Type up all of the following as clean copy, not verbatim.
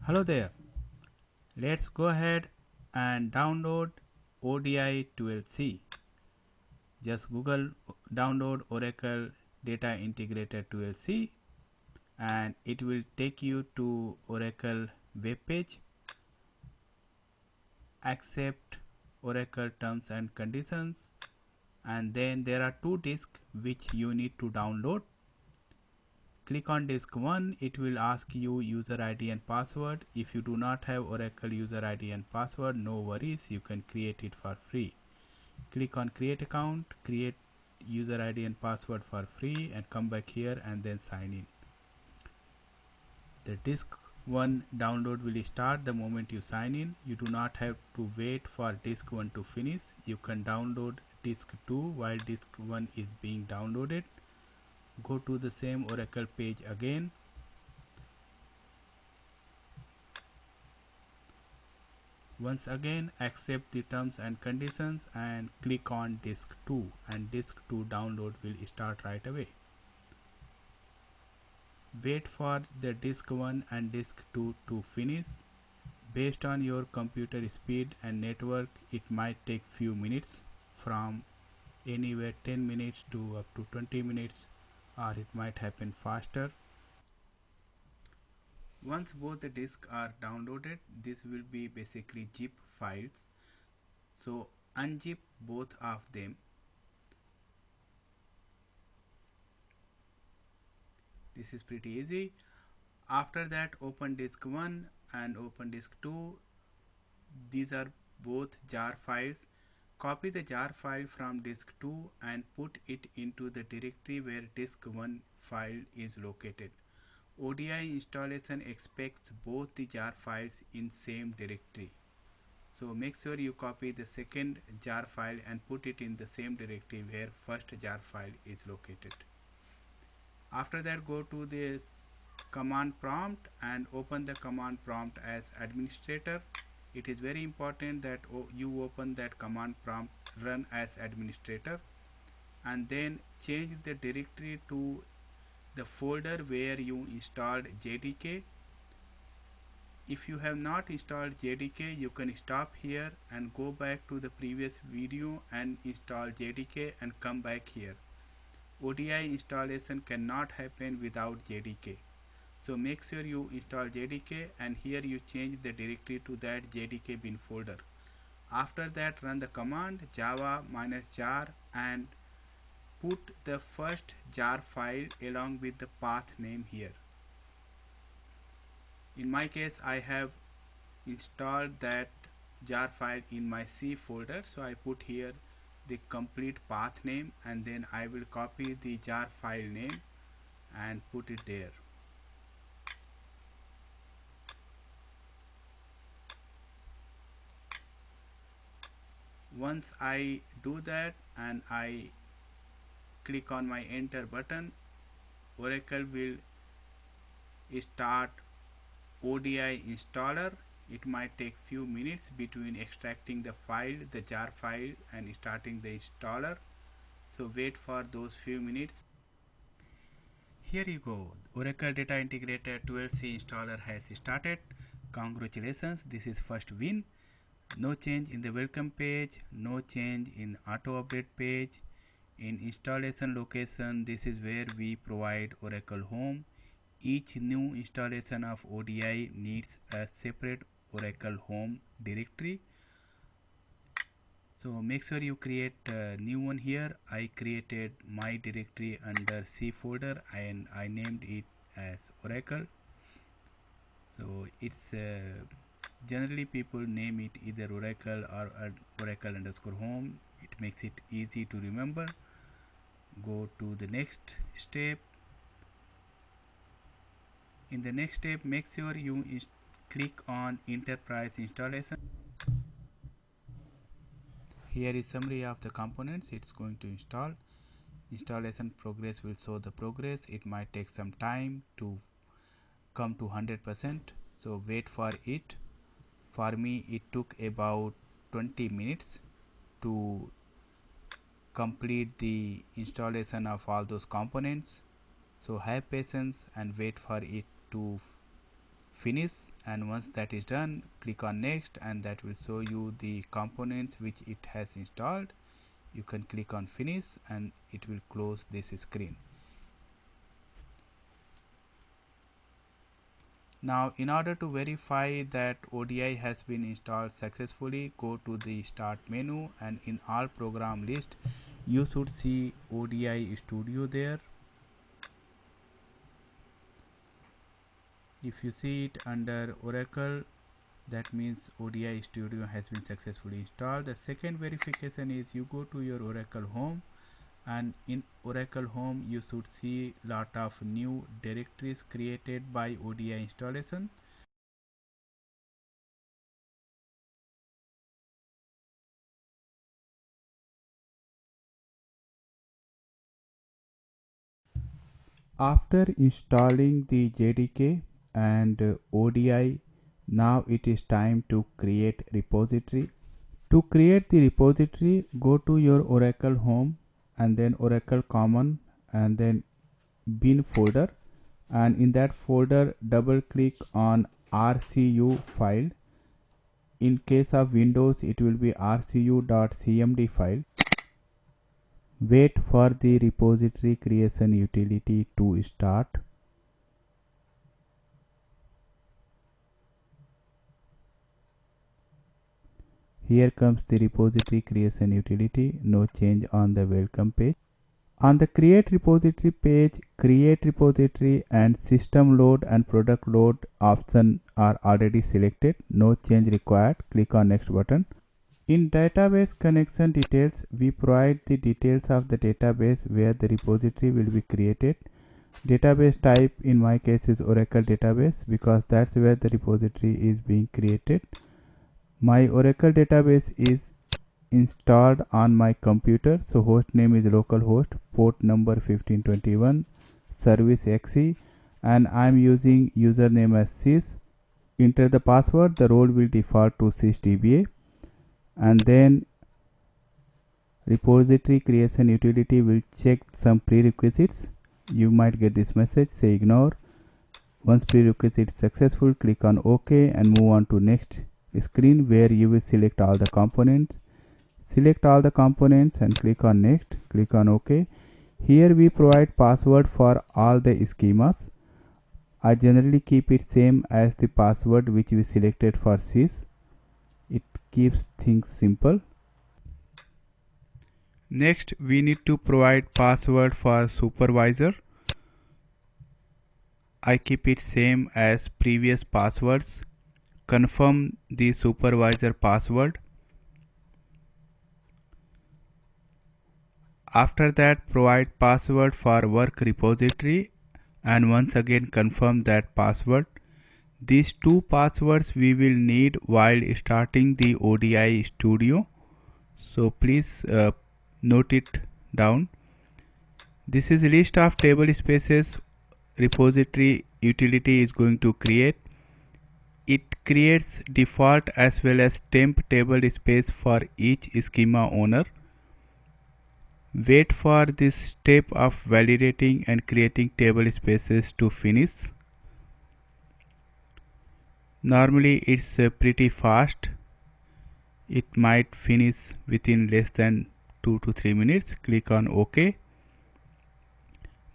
Hello there. Let's go ahead and download ODI 12c. Just Google download Oracle Data Integrator 12c and it will take you to Oracle web page. Accept Oracle terms and conditions, and then there are two disks which you need to download. Click on disk 1, it will ask you user ID and password. If you do not have Oracle user ID and password, no worries, you can create it for free. Click on create account, create user ID and password for free, and come back here and then sign in. The disk 1 download will start the moment you sign in. You do not have to wait for disk 1 to finish. You can download disk 2 while disk 1 is being downloaded. Go to the same Oracle page again. Once again, accept the terms and conditions and click on disk 2, and disk 2 download will start right away. Wait for the disk 1 and disk 2 to finish. Based on your computer speed and network, it might take few minutes, from anywhere 10 minutes to up to 20 minutes, or it might happen faster. Once both the disks are downloaded, this will be basically zip files. So unzip both of them. This is pretty easy. After that, open disk 1 and open disk 2. These are both jar files. Copy the jar file from disk 2 and put it into the directory where disk 1 file is located. ODI installation expects both the jar files in same directory. So make sure you copy the second jar file and put it in the same directory where first jar file is located. After that, go to the command prompt and open the command prompt as administrator. It is very important that you open that command prompt run as administrator, and then change the directory to the folder where you installed JDK. If you have not installed JDK, you can stop here and go back to the previous video and install JDK and come back here. ODI installation cannot happen without JDK. So make sure you install JDK, and here you change the directory to that JDK bin folder. After that, run the command java -jar and put the first jar file along with the path name here. In my case, I have installed that jar file in my C folder, so I put here the complete path name, and then I will copy the jar file name and put it there. Once I do that and I click on my enter button, Oracle will start ODI installer. It might take few minutes between extracting the file, the jar file, and starting the installer. So wait for those few minutes. Here you go. Oracle Data Integrator 12c installer has started. Congratulations, this is first win. No change in the welcome page, no change in auto update page. In installation location, this is where we provide Oracle Home. Each new installation of ODI needs a separate Oracle Home directory. So make sure you create a new one here. I created my directory under C folder and I named it as Oracle. So it's generally people name it either Oracle or Oracle underscore home. It makes it easy to remember. Go to the next step. In the next step, make sure you click on enterprise installation. Here is summary of the components it's going to install. Installation progress will show the progress. It might take some time to come to 100%, so wait for it. For me, it took about 20 minutes to complete the installation of all those components. So have patience and wait for it to finish, and once that is done, click on next, and that will show you the components which it has installed. You can click on finish and it will close this screen. Now in order to verify that ODI has been installed successfully, go to the start menu, and in all program list you should see ODI Studio there. If you see it under Oracle, that means ODI Studio has been successfully installed. The second verification is you go to your Oracle Home, and in Oracle Home you should see lot of new directories created by ODI installation. After installing the JDK and ODI, now it is time to create repository. To create the repository, go to your Oracle Home and then Oracle Common and then bin folder, and in that folder double click on RCU file. In case of Windows it will be rcu.cmd file. Wait for the repository creation utility to start. Here comes the repository creation utility, no change on the welcome page. On the create repository page, create repository and system load and product load option are already selected, no change required. Click on next button. In database connection details, we provide the details of the database where the repository will be created. Database type in my case is Oracle database because that's where the repository is being created. My Oracle database is installed on my computer, so host name is localhost, port number 1521, service XE, and I am using username as sys. Enter the password, the role will default to sysdba, and then repository creation utility will check some prerequisites. You might get this message, say ignore. Once prerequisite is successful, click on OK and move on to next screen where you will select all the components. Select all the components and click on next. Click on OK. Here we provide password for all the schemas. I generally keep it same as the password which we selected for sys. It keeps things simple. Next we need to provide password for supervisor. I keep it same as previous passwords. Confirm the supervisor password. After that, provide password for work repository and once again confirm that password. These two passwords we will need while starting the ODI Studio. So please note it down. This is a list of table spaces repository utility is going to create. It creates default as well as temp table space for each schema owner. Wait for this step of validating and creating table spaces to finish. Normally it's pretty fast. It might finish within less than 2 to 3 minutes. Click on OK.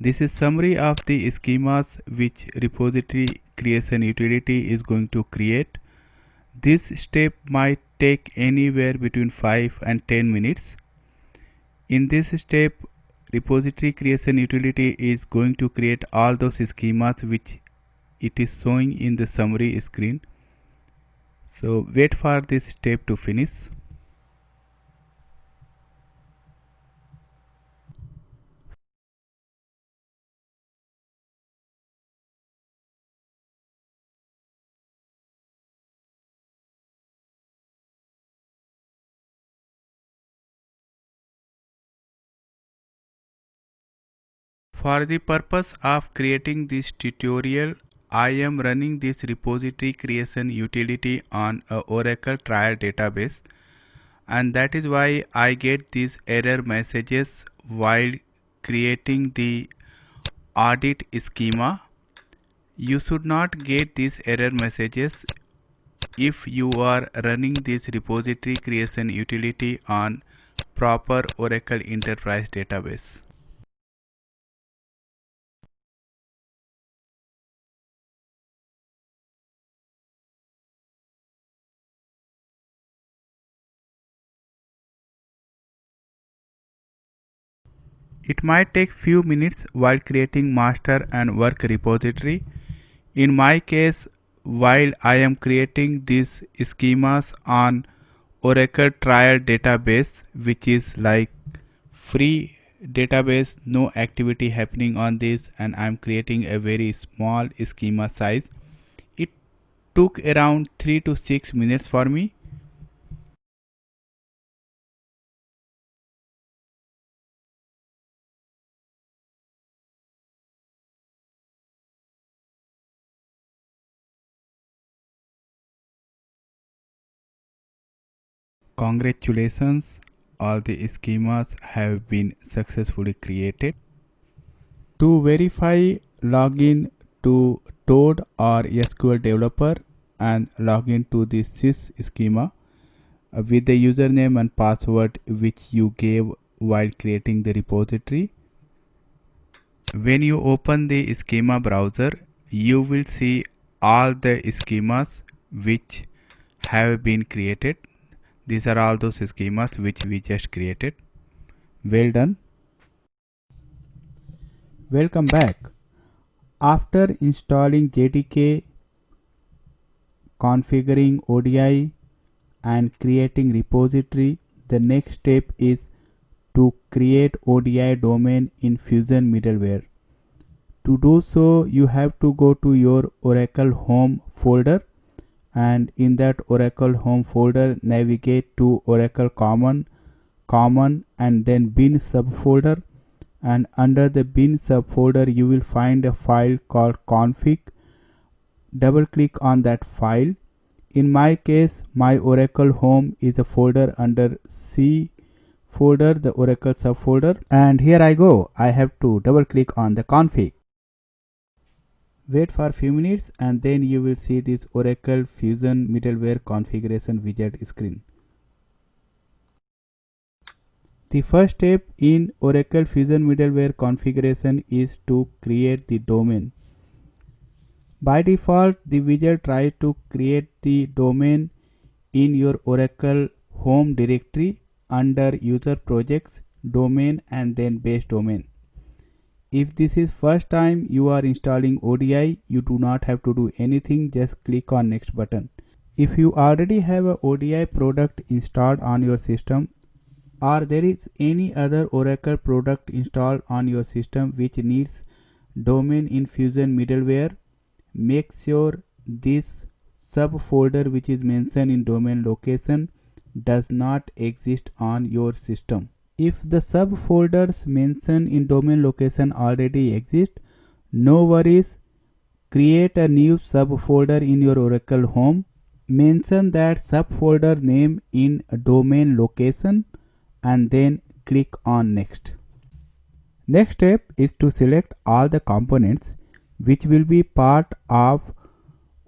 This is summary of the schemas which repository creation utility is going to create. This step might take anywhere between 5 and 10 minutes. In this step, repository creation utility is going to create all those schemas which it is showing in the summary screen. So wait for this step to finish. For the purpose of creating this tutorial, I am running this repository creation utility on a Oracle trial database, and that is why I get these error messages while creating the audit schema. You should not get these error messages if you are running this repository creation utility on proper Oracle Enterprise database. It might take few minutes while creating master and work repository. In my case, while I am creating these schemas on Oracle Trial Database, which is like free database, no activity happening on this, and I am creating a very small schema size. It took around 3 to 6 minutes for me. Congratulations, all the schemas have been successfully created. To verify, log in to Toad or SQL Developer and log in to the sys schema with the username and password which you gave while creating the repository. When you open the schema browser, you will see all the schemas which have been created. These are all those schemas which we just created. Well done. Welcome back. After installing JDK, configuring ODI and creating repository, the next step is to create ODI domain in Fusion middleware. To do so, you have to go to your Oracle Home folder, and in that Oracle Home folder navigate to Oracle Common and then bin subfolder, and under the bin subfolder you will find a file called config. Double click on that file. In my case, my Oracle Home is a folder under C folder, the Oracle subfolder, and here I go. I have to double click on the config. Wait for a few minutes and then you will see this Oracle Fusion middleware configuration widget screen. The first step in Oracle Fusion middleware configuration is to create the domain. By default, the widget tries to create the domain in your Oracle home directory under user projects, domain and then base domain. If this is first time you are installing ODI, you do not have to do anything, just click on next button. If you already have a ODI product installed on your system, or there is any other Oracle product installed on your system which needs domain in Fusion middleware, make sure this subfolder which is mentioned in domain location does not exist on your system. If the subfolders mentioned in domain location already exist, no worries. Create a new subfolder in your Oracle Home. Mention that subfolder name in domain location and then click on next. Next step is to select all the components which will be part of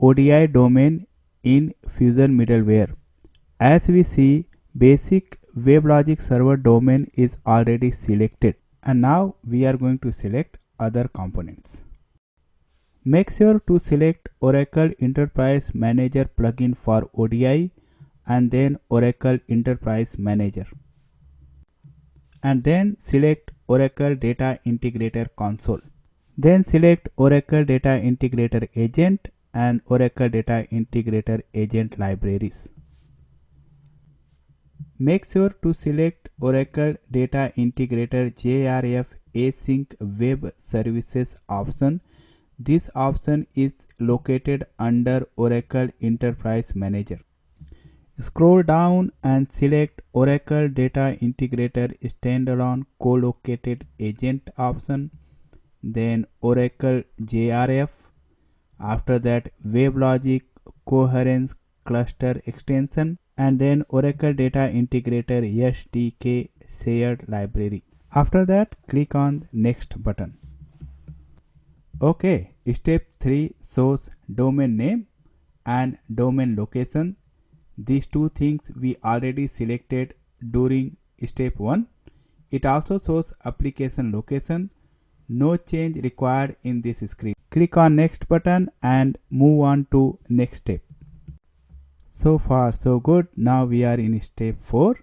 ODI domain in Fusion middleware. As we see, basic WebLogic server domain is already selected, and now we are going to select other components. Make sure to select Oracle Enterprise Manager plugin for ODI and then Oracle Enterprise Manager. And then select Oracle Data Integrator Console. Then select Oracle Data Integrator Agent and Oracle Data Integrator Agent libraries. Make sure to select Oracle Data Integrator JRF Async Web Services option. This option is located under Oracle Enterprise Manager. Scroll down and select Oracle Data Integrator Standalone Co-located Agent option, then Oracle JRF, after that WebLogic Coherence Cluster Extension, and then Oracle Data Integrator SDK Shared Library. After that, click on Next button. Okay, Step 3 shows domain name and domain location. These two things we already selected during step 1. It also shows application location. No change required in this screen. Click on next button and move on to next step. So far so good. Now we are in step 4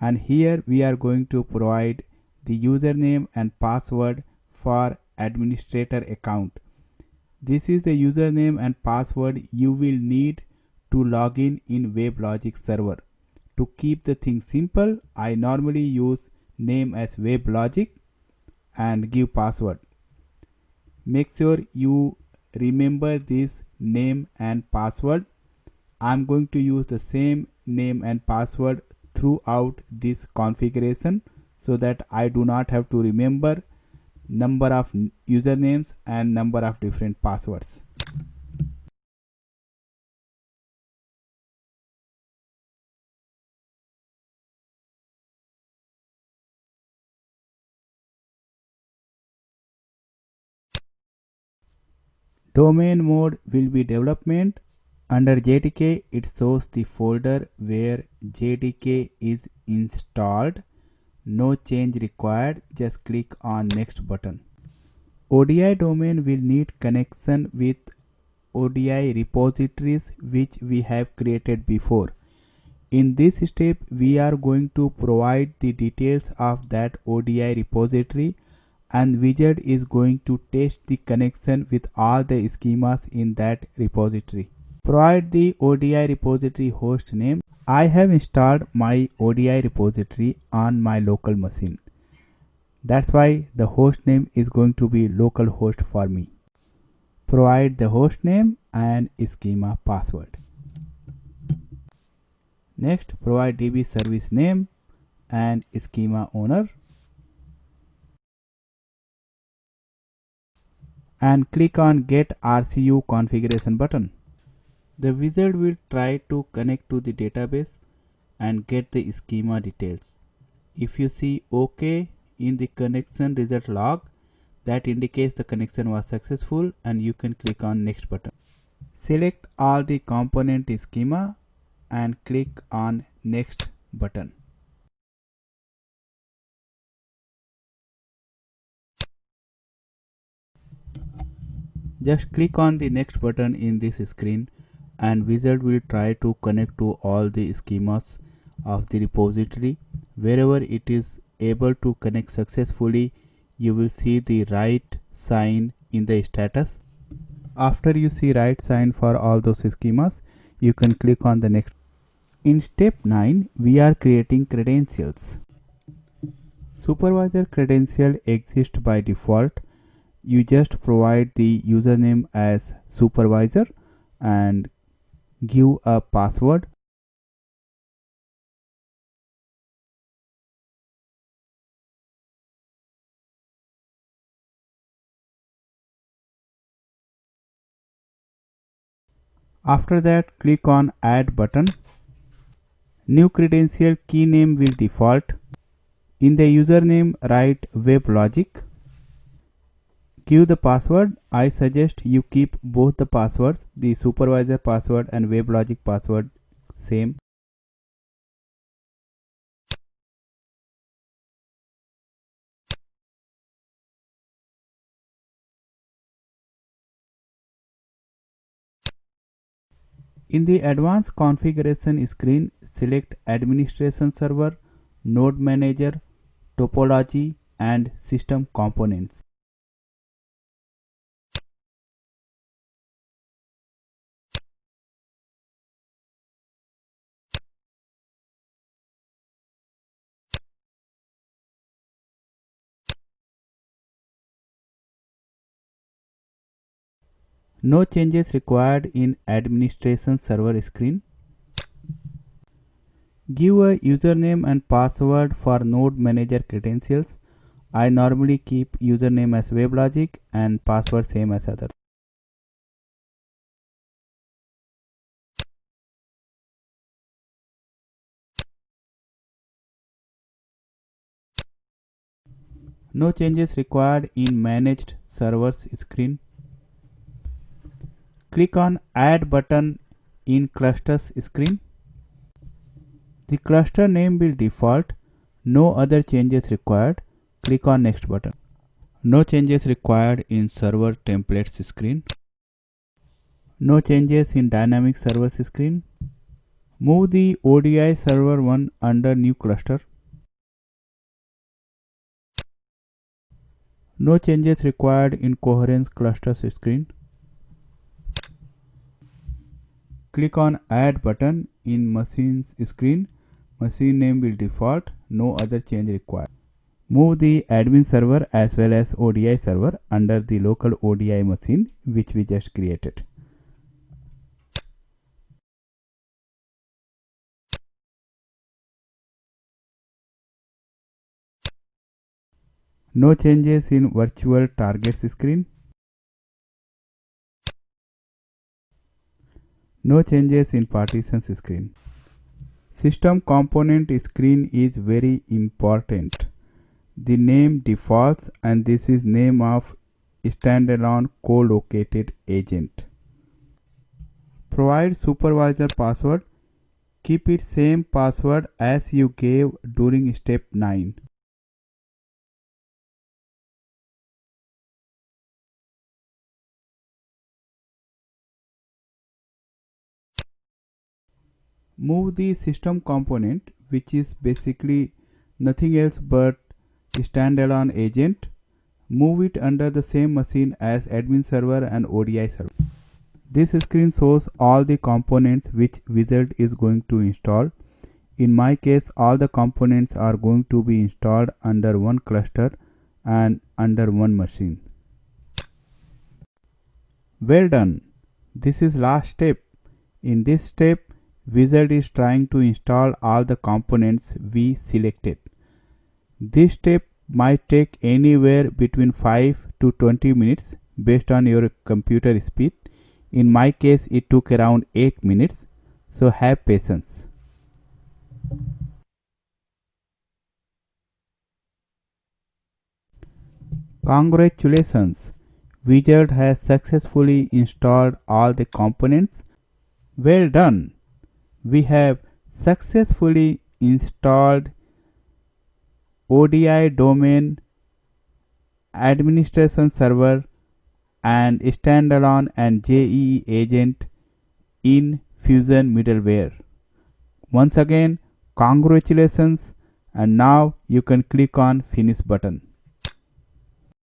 and here we are going to provide the username and password for administrator account. This is the username and password you will need to log in WebLogic server. To keep the thing simple, I normally use name as WebLogic and give password. Make sure you remember this name and password. I'm going to use the same name and password throughout this configuration so that I do not have to remember number of usernames and number of different passwords. Domain mode will be development. Under JDK, it shows the folder where JDK is installed. No change required. Just click on next button. ODI domain will need connection with ODI repositories which we have created before. In this step, we are going to provide the details of that ODI repository and wizard is going to test the connection with all the schemas in that repository. Provide the ODI repository host name. I have installed my ODI repository on my local machine. That's why the host name is going to be localhost for me. Provide the host name and schema password. Next, provide DB service name and schema owner. And click on Get RCU Configuration button. The wizard will try to connect to the database and get the schema details. If you see OK in the connection result log, that indicates the connection was successful and you can click on next button. Select all the component schema and click on next button. Just click on the next button in this screen and wizard will try to connect to all the schemas of the repository. Wherever it is able to connect successfully, you will see the right sign in the status. After you see right sign for all those schemas, you can click on the next. In step 9, we are creating credentials. Supervisor credential exists by default. You just provide the username as supervisor and give a password. After that, click on add button. New credential key name will default. In the username, write WebLogic. Give the password. I suggest you keep both the passwords, the supervisor password and WebLogic password same. In the advanced configuration screen, select administration server, node manager, topology and system components. No changes required in administration server screen. Give a username and password for node manager credentials. I normally keep username as WebLogic and password same as others. No changes required in managed servers screen. Click on Add button in Clusters screen. The cluster name will default. No other changes required. Click on Next button. No changes required in Server Templates screen. No changes in Dynamic Servers screen. Move the ODI Server 1 under New Cluster. No changes required in Coherence Clusters screen. Click on Add button in Machines screen. Machine name will default. No other change required. Move the admin server as well as ODI server under the local ODI machine which we just created. No changes in virtual targets screen. No changes in partitions screen. System component screen is very important. The name defaults and this is name of standalone co-located agent. Provide supervisor password. Keep it same password as you gave during step 9. Move the system component, which is basically nothing else but standalone agent. Move it under the same machine as admin server and ODI server. This screen shows all the components which Wizard is going to install. In my case, all the components are going to be installed under one cluster and under one machine. Well done. This is last step. In this step, Wizard is trying to install all the components we selected. This step might take anywhere between 5 to 20 minutes based on your computer speed. In my case, it took around 8 minutes, so have patience. Congratulations! Wizard has successfully installed all the components. Well done! We have successfully installed ODI domain, administration server and standalone and JEE agent in Fusion middleware. Once again, congratulations, and now you can click on Finish button.